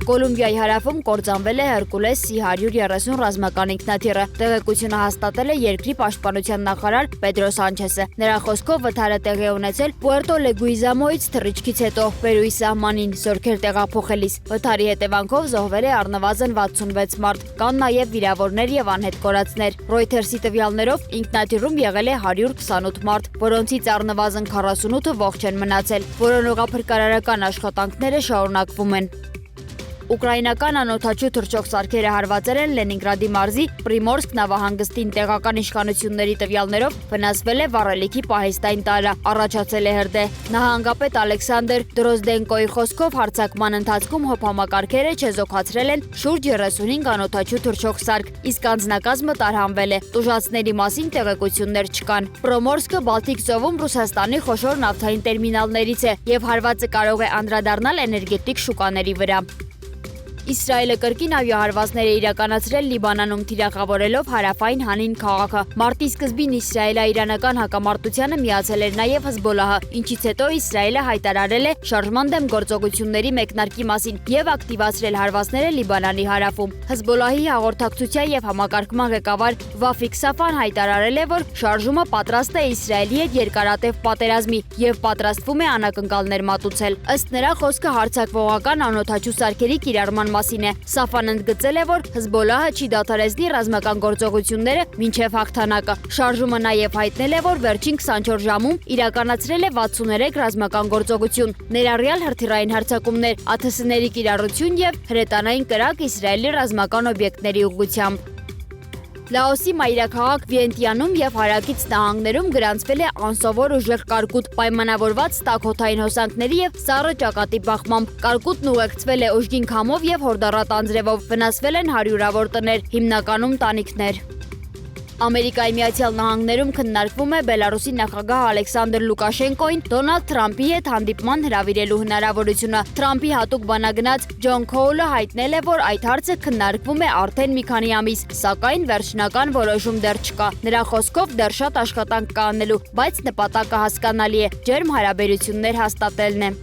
Կոլումբիայի հարավում կործանվել է Հերկուլես C-130 ռազմական ինքնաթիռը։ Տեղեկությունը հաստատել է երկրի պաշտպանության նախարար Պեդրո Սանչեսը։ Նրա խոսքով վթարը տեղի է ունեցել Պուերտո Լեգուիզամոից թռիչքից հետո Պերուի սահմանին զորքեր տեղափոխելիս։ Վթարի հետևանքով զոհվել է առնվազն 66 մարդ, կան նաև վիրավորներ եւ անհետ կորածներ։ Reuters-ի տվյալներով ինքնաթիռում եղել է 128 մարդ, որոնցից առնվազն 48-ը ողջ են մնացել։ Որոնողափրկարարական աշխատանքները շարունակվում են։ Ուկրաինական անօդաչու թռչող սարքերը հարվածել են Լենինգրադի մարզի Պրիմորսկ նավահանգստին տեղական իշխանությունների տվյալներով վնասվել է վառելիքի պահեստային տարրը, առաջացել է հրդեհ։ Նահանգապետ Ալեքսանդր Դրոզդենկոյի խոսքով հարձակման ընթացքում հոփամակարգերը չեզոքացրել են շուրջ 35 անօդաչու թռչող սարք, իսկ անձնակազմը տարհանվել է։ Տուժածների մասին տեղեկություններ չկան։ Պրոմորսկը Բալտիկ ծովում Ռուսաստանի խոշոր նավթային տերմինալներից է եւ հարվածը կարող է անդրադառնալ էներգետիկ շուկաների վրա։ Իսրայելը կրկին ավիահարվածներ է իրականացրել Լիբանանում թիրախավորելով հարավային Հանին քաղաքը։ Մարտի սկզբին իսրայելա-իրանական հակամարտությանը միացել էր նաև Հզբոլահը, ինչից հետո Իսրայելը հայտարարել է շարժման դեմ գործողությունների մեկնարկի մասին եւ ակտիվացրել հարվածները Լիբանանի հարավում։ Հզբոլահի հաղորդակցության եւ համակարգման ղեկավար Վաֆիկ Սաֆան հայտարարել է, որ շարժումը պատրաստ է Իսրայելի հետ երկարատև պատերազմի եւ պատրաստվում է անակնկալներ մատուցել։ Ըստ նրա խոսքը հարձակվողական անօդաչու սարքերի կիրառման մասին է։ Սաֆան ընդգծել է, որ Հզբոլահը չի դադարեցնի ռազմական գործողությունները մինչև հաղթանակը։ Շարժումը նաև հայտնել է, որ վերջին 24 ժամում իրականացրել է 63 ռազմական գործողություն, ներառյալ հրթիռային հարձակումներ, ԱԹՍ-ների կիրառություն եւ հրետանային կրակ Իսրայելի ռազմական օբյեկտների ուղղությամբ։ Լաոսի մայրաքաղաք Վիենտիանում եւ հարակից նահանգներում գրանցվել է անսովոր ուժեղ կարկուտ, պայմանավորված տաքոթային հոսանքների եւ սառը ճակատի բախմամբ։ Կարկուտն ուղեկցվել է ուժգին քամով եւ հորդառատ անձրևով, վնասվել են հարյուրավոր տներ, հիմնականում տանիքներ։ Ամերիկայի Միացյալ Նահանգներում քննարկվում է Բելարուսի նախագահ Ալեքսանդր Լուկաշենկոին Դոնալդ Թրամփի հետ հանդիպման հրավիրելու հնարավորությունը։ Թրամփի հատուկ բանագնաց Ջոն Քոուլը հայտնել է, որ այդ հարցը քննարկվում է արդեն մի քանի ամիս, սակայն վերջնական որոշում դեռ չկա։ Նրա խոսքով դեռ շատ աշխատանք կա անելու, բայց նպատակը հասկանալի է՝ ջերմ հարաբերություններ հաստատելն է։